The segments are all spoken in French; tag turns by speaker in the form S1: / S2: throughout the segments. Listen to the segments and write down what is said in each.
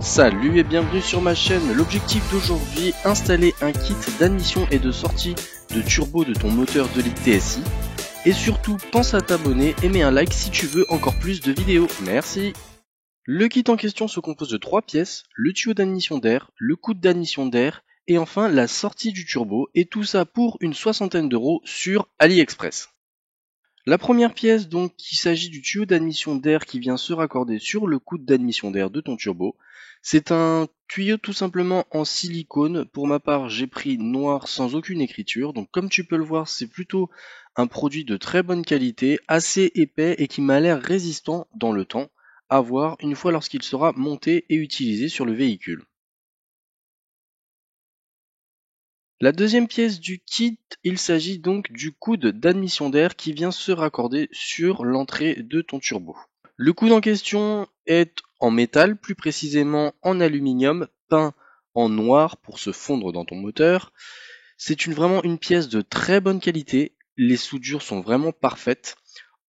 S1: Salut et bienvenue sur ma chaîne. L'objectif d'aujourd'hui, installer un kit d'admission et de sortie de turbo de ton moteur de ligue TSI. Et surtout, pense à t'abonner et mets un like si tu veux encore plus de vidéos. Merci. Le kit en question se compose de 3 pièces, le tuyau d'admission d'air, le coude d'admission d'air et enfin la sortie du turbo, et tout ça pour une soixantaine d'euros sur AliExpress. La première pièce donc, il s'agit du tuyau d'admission d'air qui vient se raccorder sur le coude d'admission d'air de ton turbo. C'est un tuyau tout simplement en silicone. Pour ma part, j'ai pris noir sans aucune écriture. Donc comme tu peux le voir, c'est plutôt un produit de très bonne qualité, assez épais et qui m'a l'air résistant dans le temps, à voir une fois lorsqu'il sera monté et utilisé sur le véhicule. La deuxième pièce du kit, il s'agit donc du coude d'admission d'air qui vient se raccorder sur l'entrée de ton turbo. Le coude en question est en métal, plus précisément en aluminium, peint en noir pour se fondre dans ton moteur. C'est vraiment une pièce de très bonne qualité, les soudures sont vraiment parfaites,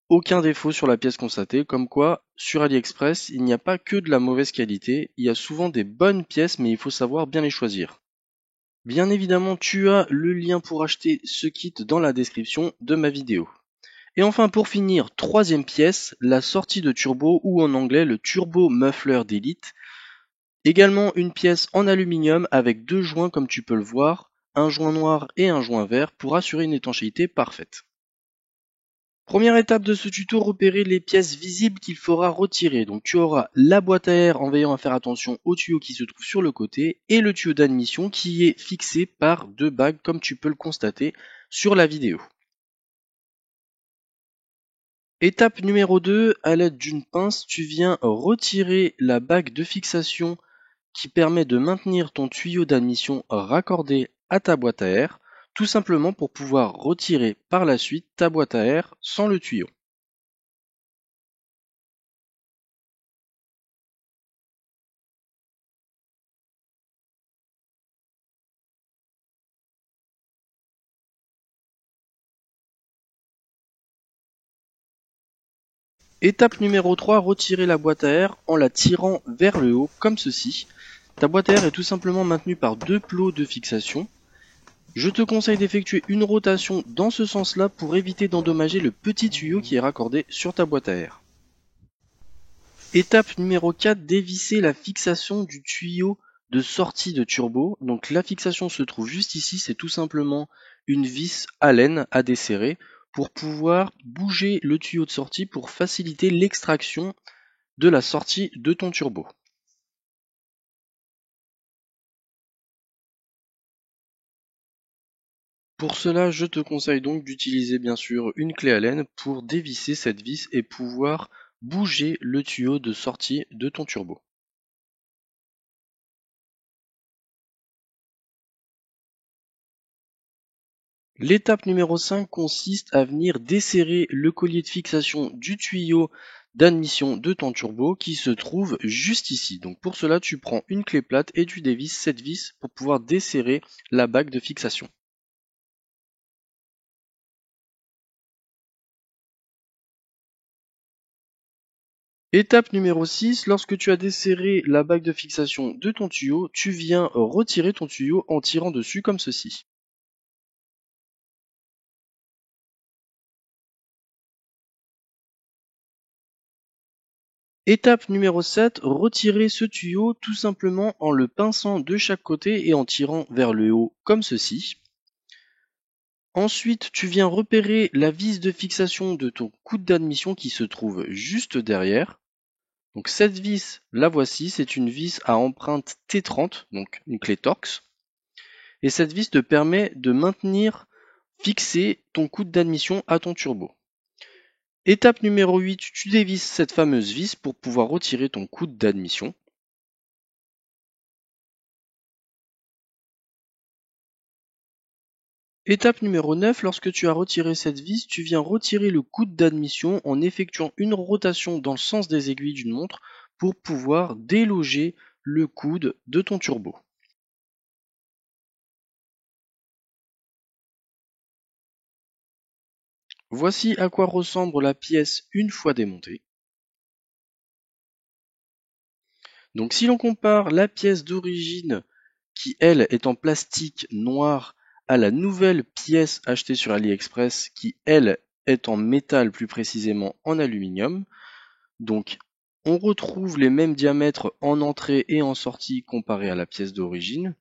S1: aucun défaut sur la pièce constatée, comme quoi sur AliExpress il n'y a pas que de la mauvaise qualité, il y a souvent des bonnes pièces mais il faut savoir bien les choisir. Bien évidemment, tu as le lien pour acheter ce kit dans la description de ma vidéo. Et enfin, pour finir, troisième pièce, la sortie de turbo, ou en anglais le turbo muffler d'élite. Également une pièce en aluminium avec deux joints comme tu peux le voir, un joint noir et un joint vert pour assurer une étanchéité parfaite. Première étape de ce tuto, repérer les pièces visibles qu'il faudra retirer. Donc tu auras la boîte à air en veillant à faire attention au tuyau qui se trouve sur le côté et le tuyau d'admission qui est fixé par deux bagues comme tu peux le constater sur la vidéo. Étape numéro 2, à l'aide d'une pince, tu viens retirer la bague de fixation qui permet de maintenir ton tuyau d'admission raccordé à ta boîte à air, tout simplement pour pouvoir retirer par la suite ta boîte à air sans le tuyau. Étape numéro 3, retirer la boîte à air en la tirant vers le haut comme ceci. Ta boîte à air est tout simplement maintenue par deux plots de fixation. Je te conseille d'effectuer une rotation dans ce sens-là pour éviter d'endommager le petit tuyau qui est raccordé sur ta boîte à air. Étape numéro 4, dévisser la fixation du tuyau de sortie de turbo. Donc la fixation se trouve juste ici, c'est tout simplement une vis Allen à desserrer pour pouvoir bouger le tuyau de sortie pour faciliter l'extraction de la sortie de ton turbo. Pour cela, je te conseille donc d'utiliser bien sûr une clé Allen pour dévisser cette vis et pouvoir bouger le tuyau de sortie de ton turbo. L'étape numéro 5 consiste à venir desserrer le collier de fixation du tuyau d'admission de ton turbo qui se trouve juste ici. Donc pour cela, tu prends une clé plate et tu dévisses cette vis pour pouvoir desserrer la bague de fixation. Étape numéro 6, lorsque tu as desserré la bague de fixation de ton tuyau, tu viens retirer ton tuyau en tirant dessus comme ceci. Étape numéro 7, retirer ce tuyau tout simplement en le pinçant de chaque côté et en tirant vers le haut comme ceci. Ensuite, tu viens repérer la vis de fixation de ton coude d'admission qui se trouve juste derrière. Donc cette vis, la voici, c'est une vis à empreinte T30, donc une clé Torx. Et cette vis te permet de maintenir fixé ton coude d'admission à ton turbo. Étape numéro 8, tu dévisses cette fameuse vis pour pouvoir retirer ton coude d'admission. Étape numéro 9, lorsque tu as retiré cette vis, tu viens retirer le coude d'admission en effectuant une rotation dans le sens des aiguilles d'une montre pour pouvoir déloger le coude de ton turbo. Voici à quoi ressemble la pièce une fois démontée. Donc si l'on compare la pièce d'origine qui elle est en plastique noir à la nouvelle pièce achetée sur AliExpress qui elle est en métal, plus précisément en aluminium, donc on retrouve les mêmes diamètres en entrée et en sortie comparé à la pièce d'origine,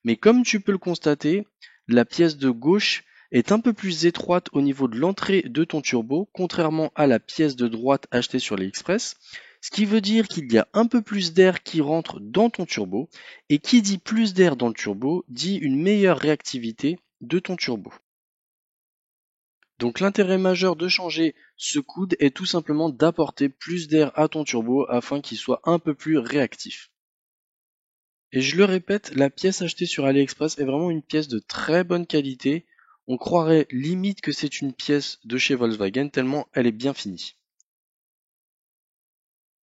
S1: mais comme tu peux le constater, la pièce de gauche est un peu plus étroite au niveau de l'entrée de ton turbo, contrairement à la pièce de droite achetée sur AliExpress, ce qui veut dire qu'il y a un peu plus d'air qui rentre dans ton turbo, et qui dit plus d'air dans le turbo, dit une meilleure réactivité de ton turbo. Donc l'intérêt majeur de changer ce coude est tout simplement d'apporter plus d'air à ton turbo afin qu'il soit un peu plus réactif. Et je le répète, la pièce achetée sur AliExpress est vraiment une pièce de très bonne qualité. On croirait limite que c'est une pièce de chez Volkswagen tellement elle est bien finie.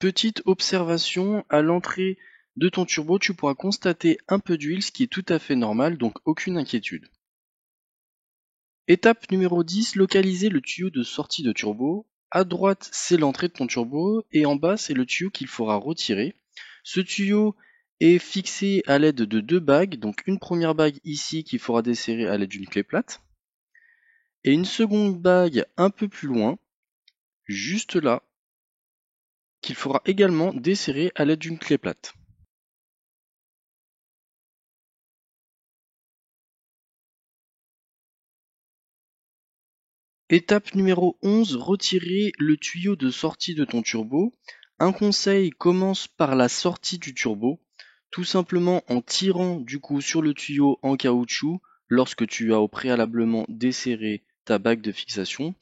S1: Petite observation, à l'entrée de ton turbo, tu pourras constater un peu d'huile, ce qui est tout à fait normal, donc aucune inquiétude. Étape numéro 10, localiser le tuyau de sortie de turbo. À droite, c'est l'entrée de ton turbo et en bas, c'est le tuyau qu'il faudra retirer. Ce tuyau est fixé à l'aide de deux bagues, donc une première bague ici qu'il faudra desserrer à l'aide d'une clé plate et une seconde bague un peu plus loin, juste là, qu'il faudra également desserrer à l'aide d'une clé plate. Étape numéro 11, retirer le tuyau de sortie de ton turbo. Un conseil, commence par la sortie du turbo, tout simplement en tirant du coup sur le tuyau en caoutchouc lorsque tu as au préalablement desserré ta bague de fixation.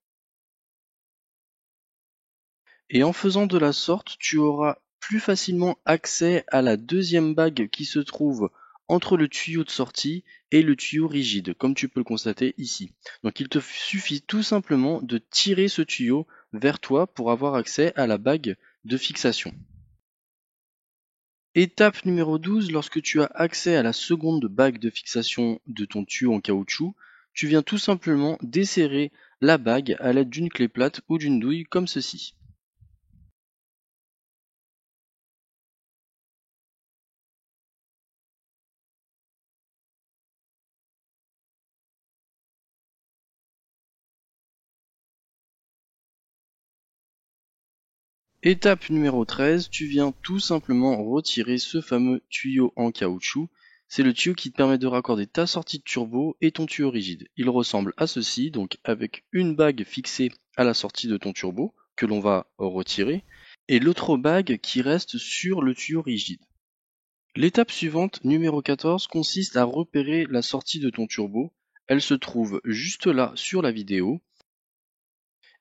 S1: Et en faisant de la sorte, tu auras plus facilement accès à la deuxième bague qui se trouve entre le tuyau de sortie et le tuyau rigide, comme tu peux le constater ici. Donc il te suffit tout simplement de tirer ce tuyau vers toi pour avoir accès à la bague de fixation. Étape numéro 12, lorsque tu as accès à la seconde bague de fixation de ton tuyau en caoutchouc, tu viens tout simplement desserrer la bague à l'aide d'une clé plate ou d'une douille comme ceci. Étape numéro 13, tu viens tout simplement retirer ce fameux tuyau en caoutchouc. C'est le tuyau qui te permet de raccorder ta sortie de turbo et ton tuyau rigide. Il ressemble à ceci, donc avec une bague fixée à la sortie de ton turbo que l'on va retirer et l'autre bague qui reste sur le tuyau rigide. L'étape suivante, numéro 14, consiste à repérer la sortie de ton turbo. Elle se trouve juste là sur la vidéo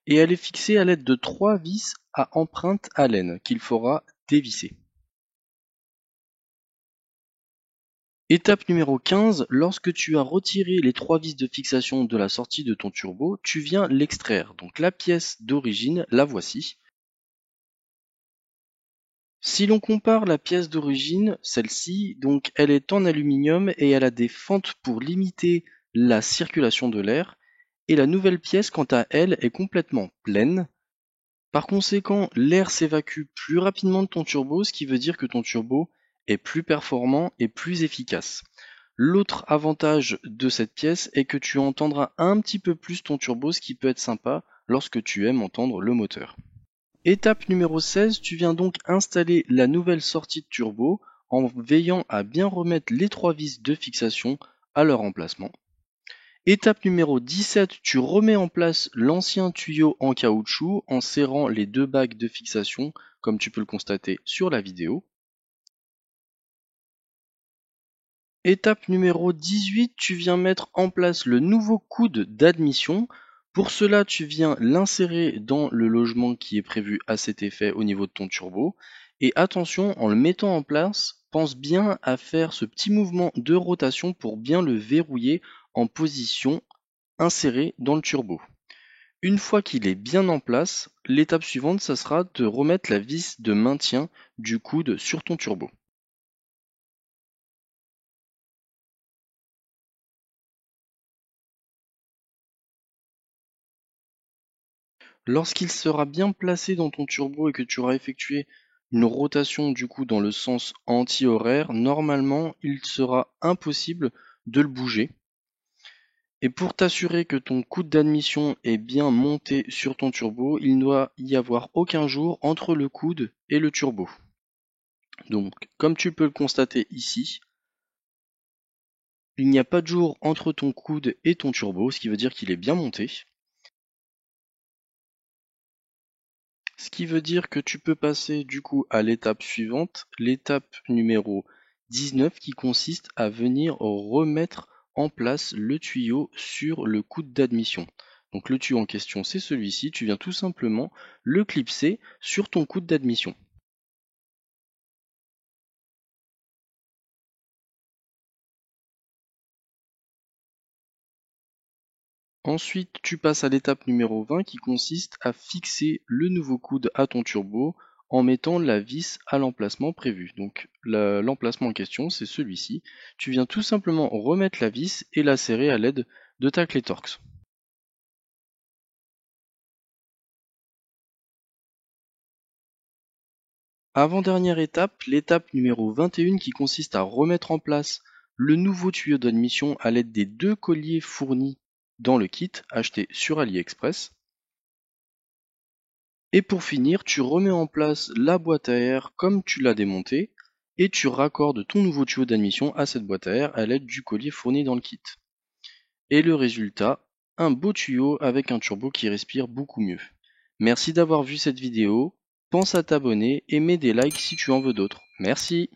S1: et elle est fixée à l'aide de 3 vis à empreinte Allen qu'il faudra dévisser. Étape numéro 15, lorsque tu as retiré les 3 vis de fixation de la sortie de ton turbo, tu viens l'extraire. Donc la pièce d'origine, la voici. Si l'on compare la pièce d'origine, celle-ci, donc elle est en aluminium et elle a des fentes pour limiter la circulation de l'air. Et la nouvelle pièce, quant à elle, est complètement pleine. Par conséquent, l'air s'évacue plus rapidement de ton turbo, ce qui veut dire que ton turbo est plus performant et plus efficace. L'autre avantage de cette pièce est que tu entendras un petit peu plus ton turbo, ce qui peut être sympa lorsque tu aimes entendre le moteur. Étape numéro 16, tu viens donc installer la nouvelle sortie de turbo en veillant à bien remettre les 3 vis de fixation à leur emplacement. Étape numéro 17, tu remets en place l'ancien tuyau en caoutchouc en serrant les deux bagues de fixation, comme tu peux le constater sur la vidéo. Étape numéro 18, tu viens mettre en place le nouveau coude d'admission. Pour cela, tu viens l'insérer dans le logement qui est prévu à cet effet au niveau de ton turbo. Et attention, en le mettant en place, pense bien à faire ce petit mouvement de rotation pour bien le verrouiller en position insérée dans le turbo. Une fois qu'il est bien en place, l'étape suivante, ça sera de remettre la vis de maintien du coude sur ton turbo. Lorsqu'il sera bien placé dans ton turbo et que tu auras effectué une rotation du coup dans le sens anti-horaire, normalement il sera impossible de le bouger. Et pour t'assurer que ton coude d'admission est bien monté sur ton turbo, il ne doit y avoir aucun jour entre le coude et le turbo. Donc, comme tu peux le constater ici, il n'y a pas de jour entre ton coude et ton turbo, ce qui veut dire qu'il est bien monté. Ce qui veut dire que tu peux passer du coup à l'étape suivante, l'étape numéro 19 qui consiste à venir remettre en place le tuyau sur le coude d'admission. Donc le tuyau en question c'est celui-ci, tu viens tout simplement le clipser sur ton coude d'admission. Ensuite, tu passes à l'étape numéro 20 qui consiste à fixer le nouveau coude à ton turbo en mettant la vis à l'emplacement prévu. Donc l'emplacement en question, c'est celui-ci. Tu viens tout simplement remettre la vis et la serrer à l'aide de ta clé Torx. Avant-dernière étape, l'étape numéro 21 qui consiste à remettre en place le nouveau tuyau d'admission à l'aide des deux colliers fournis dans le kit acheté sur AliExpress. Et pour finir, tu remets en place la boîte à air comme tu l'as démontée et tu raccordes ton nouveau tuyau d'admission à cette boîte à air à l'aide du collier fourni dans le kit. Et le résultat, un beau tuyau avec un turbo qui respire beaucoup mieux. Merci d'avoir vu cette vidéo, pense à t'abonner et mets des likes si tu en veux d'autres. Merci.